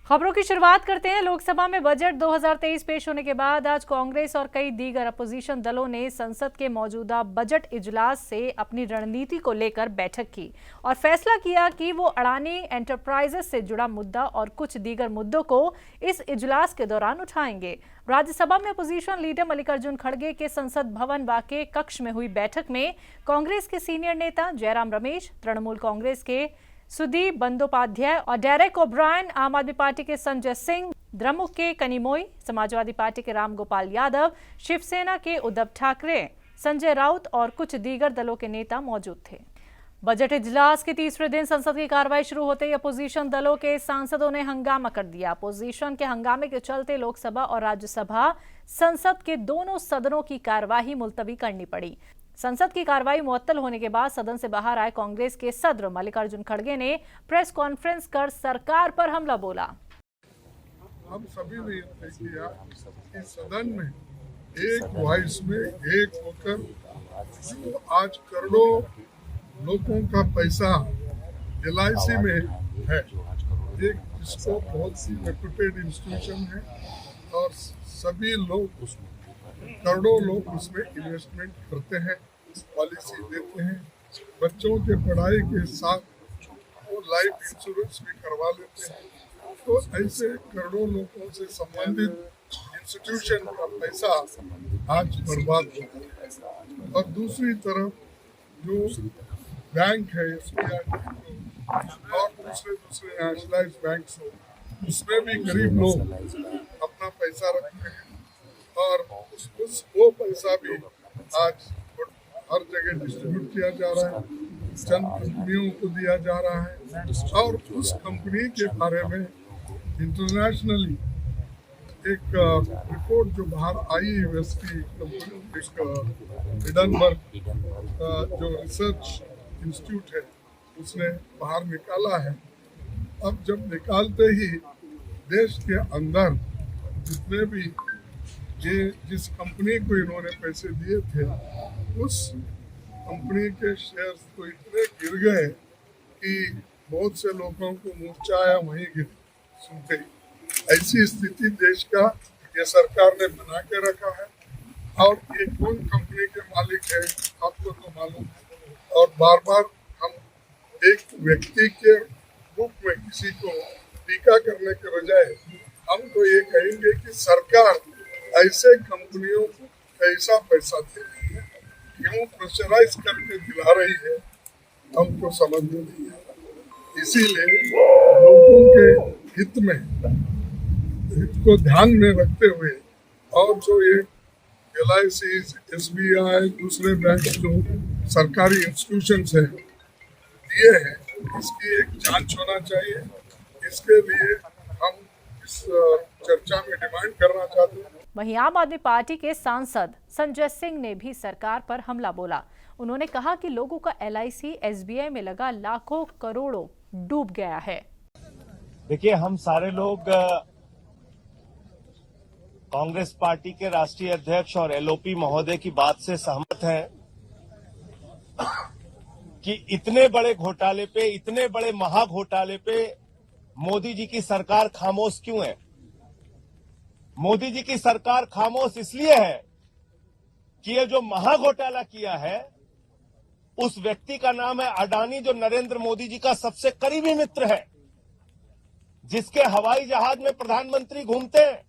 खबरों की शुरुआत करते हैं। लोकसभा में बजट 2023 पेश होने के बाद आज कांग्रेस और कई दीगर अपोजिशन दलों ने संसद के मौजूदा बजट इजलास से अपनी रणनीति को लेकर बैठक की और फैसला किया कि वो अडानी एंटरप्राइजेस से जुड़ा मुद्दा और कुछ दीगर मुद्दों को इस इजलास के दौरान उठाएंगे। राज्यसभा में अपोजिशन लीडर मल्लिकार्जुन खड़गे के संसद भवन वाके कक्ष में हुई बैठक में कांग्रेस के सीनियर नेता जयराम रमेश, तृणमूल कांग्रेस के सुदीप बंदोपाध्याय और डेरेक ओब्रायन, आम आदमी पार्टी के संजय सिंह, द्रमुक के कनिमोई, समाजवादी पार्टी के रामगोपाल यादव, शिवसेना के उद्धव ठाकरे, संजय राउत और कुछ दीगर दलों के नेता मौजूद थे। बजट इजलास के तीसरे दिन संसद की कार्रवाई शुरू होते ही अपोजिशन दलों के सांसदों ने हंगामा कर दिया। अपोजिशन के हंगामे के चलते लोकसभा और राज्यसभा संसद के दोनों सदनों की कार्यवाही मुलतवी करनी पड़ी। संसद की कार्रवाई मुअत्तल होने के बाद सदन से बाहर आए कांग्रेस के सदर मल्लिकार्जुन खड़गे ने प्रेस कॉन्फ्रेंस कर सरकार पर हमला बोला। हम सभी ने तय किया कि सदन में एक वॉइस में एक होकर जो आज करोड़ों लोगों का पैसा LIC में है, एक इसको बहुत सी रेप्यूटेड इंस्टीट्यूशन है और सभी लोग करोड़ों लोग उसमें इन्वेस्टमेंट करते हैं, पॉलिसी देते हैं, बच्चों के पढ़ाई के साथ वो लाइफ इंश्योरेंस भी करवा लेते हैं। तो ऐसे करोड़ों लोगों से संबंधित इंस्टीट्यूशन का पैसा आज बर्बाद हो गया। और दूसरी तरफ जो बैंक है SBI और दूसरे नेशनलाइज बैंक हो, उसमें भी गरीब लोग अपना पैसा रखते हैं और वो पैसा भी आज हर जगह डिस्ट्रीब्यूट किया जा रहा है, चंद कंपनियों को दिया जा रहा है। और उस कंपनी के बारे में इंटरनेशनली एक रिपोर्ट जो बाहर आई यूनिवर्सिटी एडनबर्ग जो रिसर्च इंस्टीट्यूट है उसने बाहर निकाला है। अब जब निकालते ही देश के अंदर जितने भी जिस कंपनी को इन्होंने पैसे दिए थे उस कंपनी के शेयर्स तो इतने गिर गए कि बहुत से लोगों को मूर्छा आया वहीं गिर सुनते ही। ऐसी स्थिति देश का ये सरकार ने बना के रखा है। और ये कौन कंपनी के मालिक है आपको तो मालूम है। और बार बार हम एक व्यक्ति के रूप में किसी को टीका करने के बजाय हम तो ये कहेंगे कि सरकार ऐसे कंपनियों को कैसा पैसा दे रही है, क्यों प्रेशराइज करके दिला रही है, हमको समझ में नहीं आ रहा। इसीलिए लोगों के हित को ध्यान में रखते हुए और जो ये LIC, SBI, दूसरे बैंक जो सरकारी इंस्टीट्यूशंस हैं दिए हैं, इसकी एक जांच होना चाहिए। इसके लिए हम इस चर्चा में डिमांड करना चाहते हैं। वहीं आम आदमी पार्टी के सांसद संजय सिंह ने भी सरकार पर हमला बोला। उन्होंने कहा कि लोगों का LIC, SBI में लगा लाखों करोड़ों डूब गया है। देखिए, हम सारे लोग कांग्रेस पार्टी के राष्ट्रीय अध्यक्ष और LOP महोदय की बात से सहमत हैं कि इतने बड़े घोटाले पे, इतने बड़े महाघोटाले पे मोदी जी की सरकार खामोश क्यों है। मोदी जी की सरकार खामोश इसलिए है कि ये जो महाघोटाला किया है उस व्यक्ति का नाम है अडानी, जो नरेंद्र मोदी जी का सबसे करीबी मित्र है, जिसके हवाई जहाज में प्रधानमंत्री घूमते हैं,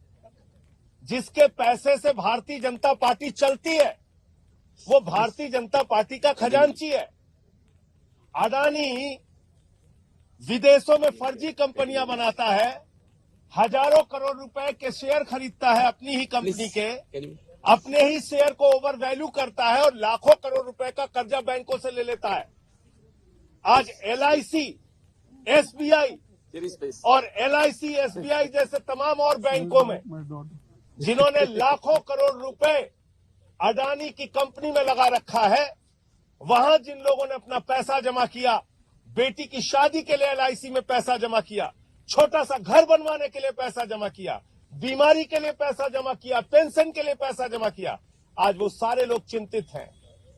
जिसके पैसे से भारतीय जनता पार्टी चलती है, वो भारतीय जनता पार्टी का खजांची है। अडानी विदेशों में फर्जी कंपनियां बनाता है, हजारों करोड़ रुपए के शेयर खरीदता है अपनी ही कंपनी के, अपने ही शेयर को ओवर वैल्यू करता है और लाखों करोड़ रुपए का कर्जा बैंकों से ले लेता है। आज LIC, SBI और LIC, SBI जैसे तमाम और बैंकों में जिन्होंने लाखों करोड़ रुपए अडानी की कंपनी में लगा रखा है, वहां जिन लोगों ने अपना पैसा जमा किया, बेटी की शादी के लिए LIC में पैसा जमा किया, छोटा सा घर बनवाने के लिए पैसा जमा किया, बीमारी के लिए पैसा जमा किया, पेंशन के लिए पैसा जमा किया, आज वो सारे लोग चिंतित हैं,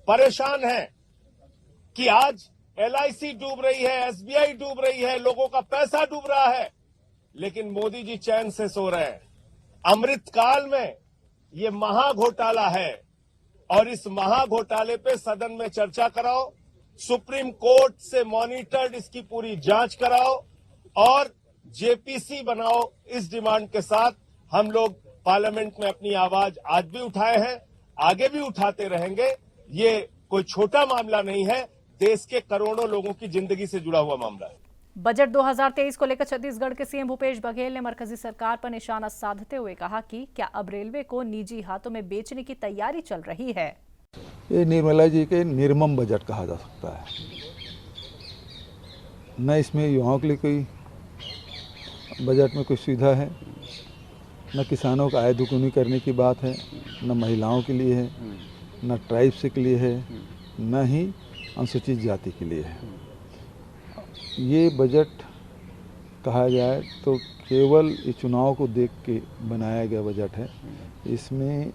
परेशान हैं कि आज LIC डूब रही है, SBI डूब रही है, लोगों का पैसा डूब रहा है। लेकिन मोदी जी चैन से सो रहे हैं। अमृतकाल में ये महाघोटाला है और इस महाघोटाले पे सदन में चर्चा कराओ, सुप्रीम कोर्ट से मॉनिटर्ड इसकी पूरी जांच कराओ और जेपीसी बनाओ। इस डिमांड के साथ हम लोग पार्लियामेंट में अपनी आवाज आज भी उठाए हैं, आगे भी उठाते रहेंगे। ये कोई छोटा मामला नहीं है, देश के करोड़ों लोगों की जिंदगी से जुड़ा हुआ मामला है। बजट 2023 को लेकर छत्तीसगढ़ के सीएम भूपेश बघेल ने मरकजी सरकार पर निशाना साधते हुए कहा कि क्या अब रेलवे को निजी हाथों में बेचने की तैयारी चल रही है। ये निर्मला जी के निर्मम बजट कहा जा सकता है। न इसमें युवाओं के लिए कोई बजट में कोई सुविधा है, न किसानों का आय दुगुनी करने की बात है, न महिलाओं के लिए है, न ट्राइब्स के लिए है, न ही अनुसूचित जाति के लिए है। ये बजट कहा जाए तो केवल इस चुनाव को देख के बनाया गया बजट है। इसमें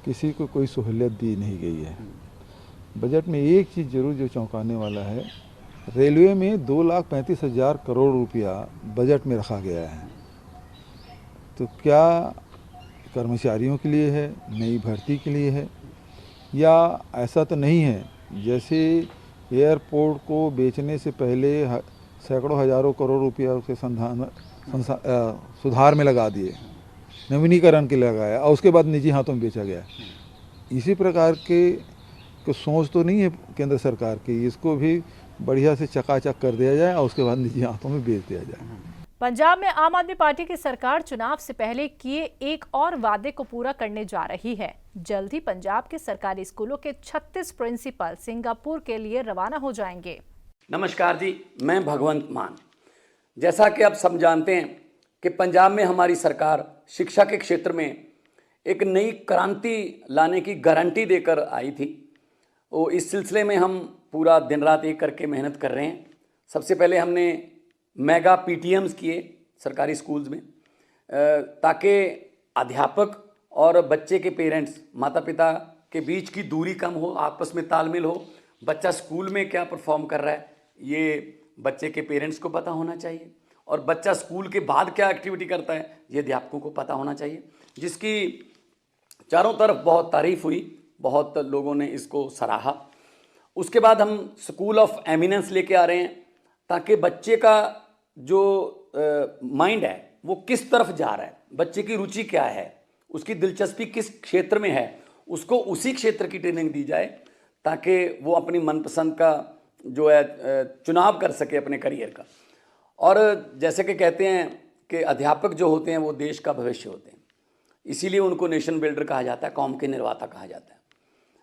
किसी को कोई सहूलियत दी नहीं गई है। बजट में एक चीज़ जरूर जो चौंकाने वाला है, रेलवे में 2,35,000 करोड़ रुपया बजट में रखा गया है। तो क्या कर्मचारियों के लिए है, नई भर्ती के लिए है, या ऐसा तो नहीं है जैसे एयरपोर्ट को बेचने से पहले सैकड़ों हजारों करोड़ रुपया उसके सुधार में लगा दिए, नवीनीकरण के लगाया और उसके बाद निजी हाथों में बेचा गया। इसी प्रकार के सोच तो नहीं है केंद्र सरकार की, इसको भी बढ़िया से चकाचक कर दिया जाए और उसके बाद निजी हाथों में बेच दिया जाए। पंजाब में आम आदमी पार्टी की सरकार चुनाव से पहले किए एक और वादे को पूरा करने जा रही है। जल्द ही पंजाब के सरकारी स्कूलों के 36 प्रिंसिपल सिंगापुर के लिए रवाना हो जाएंगे। नमस्कार जी, मैं भगवंत मान। जैसा कि आप सब जानते हैं कि पंजाब में हमारी सरकार शिक्षा के क्षेत्र में एक नई क्रांति लाने की गारंटी देकर आई थी। वो इस सिलसिले में हम पूरा दिन रात एक करके मेहनत कर रहे हैं। सबसे पहले हमने मेगा पीटीएम्स किए सरकारी स्कूल्स में, ताकि अध्यापक और बच्चे के पेरेंट्स, माता पिता के बीच की दूरी कम हो, आपस में तालमेल हो। बच्चा स्कूल में क्या परफॉर्म कर रहा है ये बच्चे के पेरेंट्स को पता होना चाहिए, और बच्चा स्कूल के बाद क्या एक्टिविटी करता है ये अध्यापकों को पता होना चाहिए, जिसकी चारों तरफ बहुत तारीफ हुई, बहुत लोगों ने इसको सराहा। उसके बाद हम स्कूल ऑफ एमिनेंस लेके आ रहे हैं, ताकि बच्चे का जो माइंड है वो किस तरफ जा रहा है, बच्चे की रुचि क्या है, उसकी दिलचस्पी किस क्षेत्र में है, उसको उसी क्षेत्र की ट्रेनिंग दी जाए, ताकि वो अपनी मनपसंद का जो है चुनाव कर सके अपने करियर का। और जैसे कि कहते हैं कि अध्यापक जो होते हैं वो देश का भविष्य होते हैं, इसीलिए उनको नेशन बिल्डर कहा जाता है, कौम के निर्माता कहा जाता है।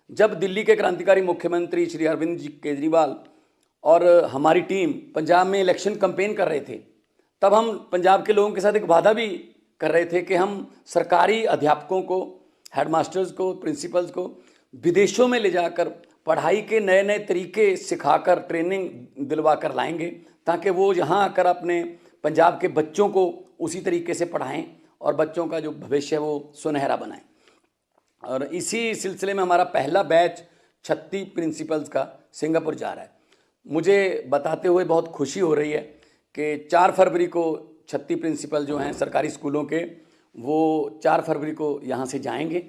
जब दिल्ली के क्रांतिकारी मुख्यमंत्री श्री अरविंद जी केजरीवाल और हमारी टीम पंजाब में इलेक्शन कैंपेन कर रहे थे, तब हम पंजाब के लोगों के साथ एक वादा भी कर रहे थे कि हम सरकारी अध्यापकों को, हेडमास्टर्स को, प्रिंसिपल्स को विदेशों में ले जाकर पढ़ाई के नए नए तरीके सिखाकर ट्रेनिंग दिलवा कर लाएंगे, ताकि वो यहाँ आकर अपने पंजाब के बच्चों को उसी तरीके से पढ़ाएं और बच्चों का जो भविष्य है वो सुनहरा बनाएं। और इसी सिलसिले में हमारा पहला बैच 36 प्रिंसिपल्स का सिंगापुर जा रहा है। मुझे बताते हुए बहुत खुशी हो रही है कि 4 फरवरी को 36 प्रिंसिपल जो हैं सरकारी स्कूलों के, वो 4 फरवरी को यहाँ से जाएंगे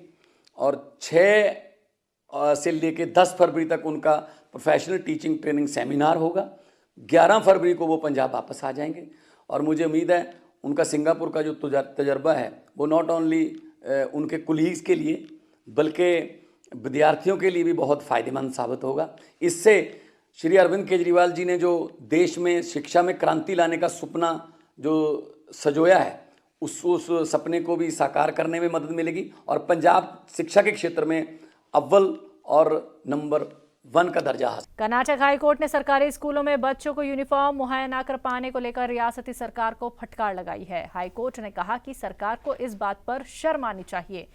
और 6 से लेके 10 फरवरी तक उनका प्रोफेशनल टीचिंग ट्रेनिंग सेमिनार होगा। 11 फरवरी को वो पंजाब वापस आ जाएंगे और मुझे उम्मीद है उनका सिंगापुर का जो तजर्बा है वो नॉट ओनली उनके कुलीग्स के लिए बल्कि विद्यार्थियों के लिए भी बहुत फ़ायदेमंद साबित होगा। इससे श्री अरविंद केजरीवाल जी ने जो देश में शिक्षा में क्रांति लाने का सपना जो सजोया है, उस सपने को भी साकार करने में मदद मिलेगी और पंजाब शिक्षा के क्षेत्र में अव्वल और नंबर 1 का दर्जा हासिल। कर्नाटक हाईकोर्ट ने सरकारी स्कूलों में बच्चों को यूनिफॉर्म मुहैया न कर पाने को लेकर रियासती सरकार को फटकार लगाई है। हाईकोर्ट ने कहा कि सरकार को इस बात पर शर्म आनी चाहिए।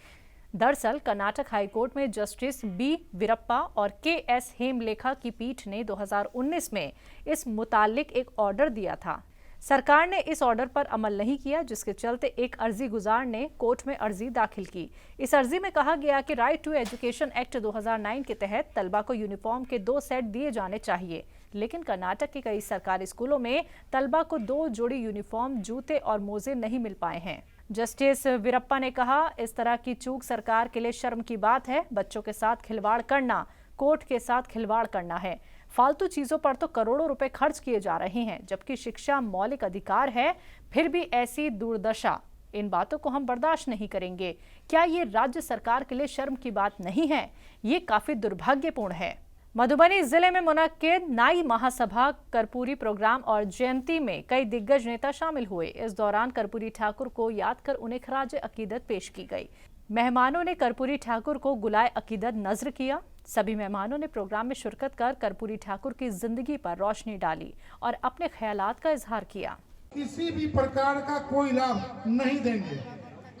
दरअसल कर्नाटक हाईकोर्ट में जस्टिस बी वीरप्पा और के.एस. हेमलेखा की पीठ ने 2019 में इस मुतालिक एक ऑर्डर दिया था। सरकार ने इस ऑर्डर पर अमल नहीं किया, जिसके चलते एक अर्जी गुजार ने कोर्ट में अर्जी दाखिल की। इस अर्जी में कहा गया कि राइट टू एजुकेशन एक्ट 2009 के तहत तलबा को यूनिफॉर्म के 2 सेट दिए जाने चाहिए, लेकिन कर्नाटक के कई सरकारी स्कूलों में तलबा को 2 जोड़ी यूनिफॉर्म, जूते और मोजे नहीं मिल पाए हैं। जस्टिस वीरप्पा ने कहा, इस तरह की चूक सरकार के लिए शर्म की बात है। बच्चों के साथ खिलवाड़ करना कोर्ट के साथ खिलवाड़ करना है। फालतू चीजों पर तो करोड़ों रुपए खर्च किए जा रहे हैं, जबकि शिक्षा मौलिक अधिकार है। फिर भी ऐसी दुर्दशा, इन बातों को हम बर्दाश्त नहीं करेंगे। क्या ये राज्य सरकार के लिए शर्म की बात नहीं है? ये काफी दुर्भाग्यपूर्ण है। मधुबनी जिले में मुनक्किद नाई महासभा, कर्पूरी प्रोग्राम और जयंती में कई दिग्गज नेता शामिल हुए। इस दौरान कर्पूरी ठाकुर को याद कर उन्हें खराज अकीदत पेश की गई। मेहमानों ने कर्पूरी ठाकुर को गुलाए अकीदत नज्र किया। सभी मेहमानों ने प्रोग्राम में शिरकत कर कर्पूरी ठाकुर की जिंदगी पर रोशनी डाली और अपने ख्यालात का इजहार किया। किसी भी प्रकार का कोई लाभ नहीं देंगे।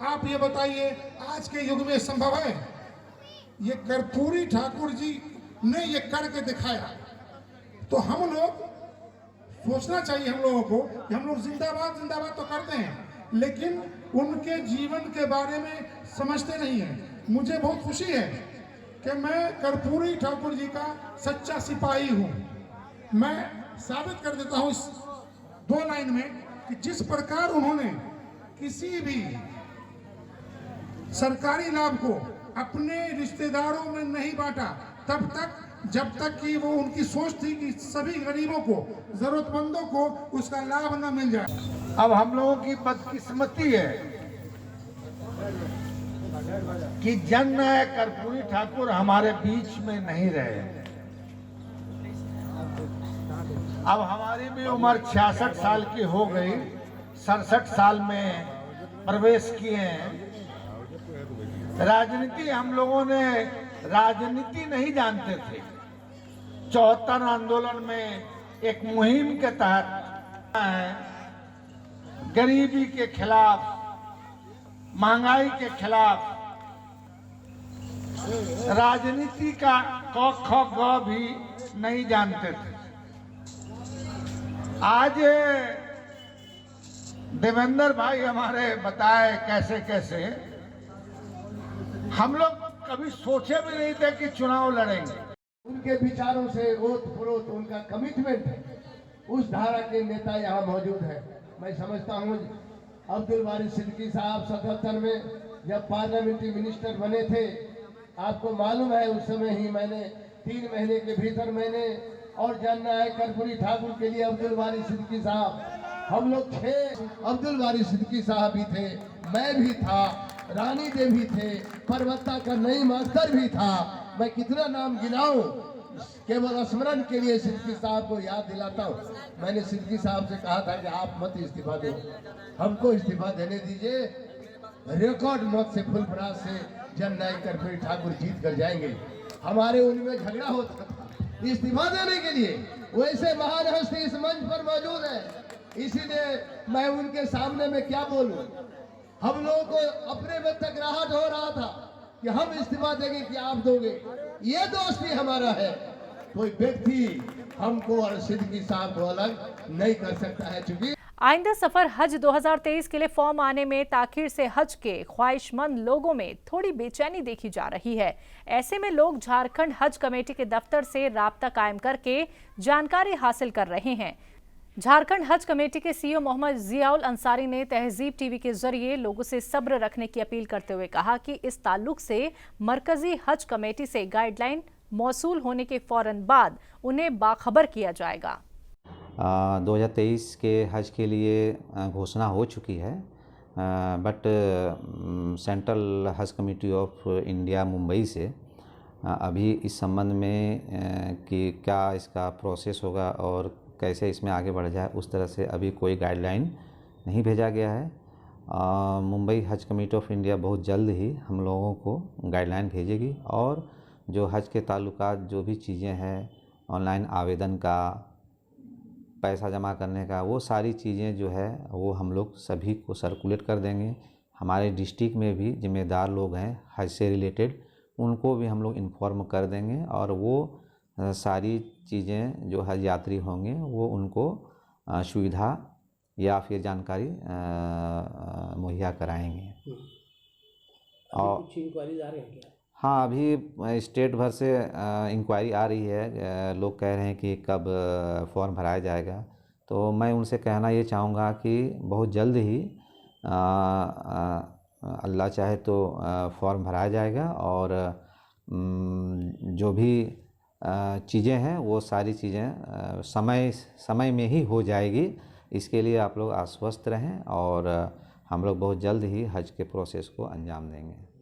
आप ये बताइए, आज के युग में संभव है? ये कर्पूरी ठाकुर जी ने ये करके दिखाया। तो हम लोग सोचना चाहिए हम लोगों को कि हम लोग जिंदाबाद जिंदाबाद तो करते हैं, लेकिन उनके जीवन के बारे में समझते नहीं हैं। मुझे बहुत खुशी है कि मैं कर्पूरी ठाकुर जी का सच्चा सिपाही हूँ। मैं साबित कर देता हूँ इस 2 लाइन में कि जिस प्रकार उन्होंने किसी भी सरकारी लाभ को अपने रिश्तेदारों में नहीं बांटा, तब तक जब तक कि वो उनकी सोच थी कि सभी गरीबों को, जरूरतमंदों को उसका लाभ न मिल जाए। अब हम लोगों की बदकिस्मती है कि जननायक कर्पूरी ठाकुर हमारे बीच में नहीं रहे। अब हमारी भी उम्र 66 साल की हो गई, 67 साल में प्रवेश किए हैं। राजनीति हम लोगों ने राजनीति नहीं जानते थे। 74 आंदोलन में एक मुहिम के तहत गरीबी के खिलाफ, महंगाई के खिलाफ राजनीति का क ख ग भी नहीं जानते थे। आज देवेंद्र भाई हमारे बताए कैसे कैसे हम लोग कभी सोचे भी नहीं थे कि चुनाव लड़ेंगे। उनके विचारों से ओत प्रोत उनका कमिटमेंट है, उस धारा के नेता यहाँ मौजूद है। मैं समझता हूँ अब्दुल वारिस सिद्दीकी साहब 77 में जब पार्लियामेंट्री मिनिस्टर बने थे, आपको मालूम है उस समय ही मैंने 3 महीने के भीतर मैंने और जननायक कर्पूरी ठाकुर के लिए अब्दुल वारिस सिद्दीकी साहब, हम लोग 6 अब्दुल वारिस सिद्दीकी साहब भी थे, मैं भी था, रानी देवी थे, परवत्ता का नईम अख्तर भी था। मैं कितना नाम गिनाऊं, केवल स्मरण के लिए सिद्दीकी साहब को याद दिलाता हूं। मैंने सिद्दीकी साहब से कहा था कि आप मत इस्तीफा दो, हमको इस्तीफा देने दीजिए। रिकॉर्ड मत से फुल प्रास से जननायक कर्पूरी ठाकुर जीत कर जाएंगे। हमारे उनमें झगड़ा होता था इस्तीफा देने के लिए। वैसे महान हस्ती इस मंच पर मौजूद है, इसीलिए मैं उनके सामने में क्या बोलूं। हम लोगों को अपने में तकराहट हो रहा था कि हम इस्तीफा देंगे कि आप दोगे। ये दोस्ती हमारा है, कोई व्यक्ति हमको और सिद्दीकी साहब को अलग नहीं कर सकता है। चूंकि आइंदा सफर हज 2023 के लिए फॉर्म आने में ताखिर से हज के ख्वाहिशमंद लोगों में थोड़ी बेचैनी देखी जा रही है। ऐसे में लोग झारखंड हज कमेटी के दफ्तर से राब्ता कायम करके जानकारी हासिल कर रहे हैं। झारखंड हज कमेटी के सीईओ मोहम्मद जियाउल अंसारी ने तहजीब टीवी के जरिए लोगों से सब्र रखने की अपील करते हुए कहा कि इस ताल्लुक से मरकजी हज कमेटी से गाइडलाइन मौसूल होने के फौरन बाद उन्हें बाखबर किया जाएगा। 2023 के हज के लिए घोषणा हो चुकी है, बट सेंट्रल हज कमेटी ऑफ इंडिया मुंबई से अभी इस संबंध में कि क्या इसका प्रोसेस होगा और कैसे इसमें आगे बढ़ जाए, उस तरह से अभी कोई गाइडलाइन नहीं भेजा गया है। मुंबई हज कमेटी ऑफ इंडिया बहुत जल्द ही हम लोगों को गाइडलाइन भेजेगी और जो हज के ताल्लुकात जो भी चीज़ें हैं, ऑनलाइन आवेदन का, पैसा जमा करने का, वो सारी चीज़ें जो है वो हम लोग सभी को सर्कुलेट कर देंगे। हमारे डिस्ट्रिक्ट में भी जिम्मेदार लोग हैं हज से रिलेटेड, उनको भी हम लोग इन्फॉर्म कर देंगे और वो सारी चीज़ें जो हज यात्री होंगे वो उनको सुविधा या फिर जानकारी मुहैया कराएंगे। और कुछ इंक्वायरीज आ रही हैं क्या? हाँ, अभी स्टेट भर से इंक्वायरी आ रही है। लोग कह रहे हैं कि कब फॉर्म भराया जाएगा। तो मैं उनसे कहना ये चाहूँगा कि बहुत जल्द ही अल्लाह चाहे तो फॉर्म भराया जाएगा और जो भी चीज़ें हैं वो सारी चीज़ें समय में ही हो जाएगी। इसके लिए आप लोग आश्वस्त रहें और हम लोग बहुत जल्द ही हज के प्रोसेस को अंजाम देंगे।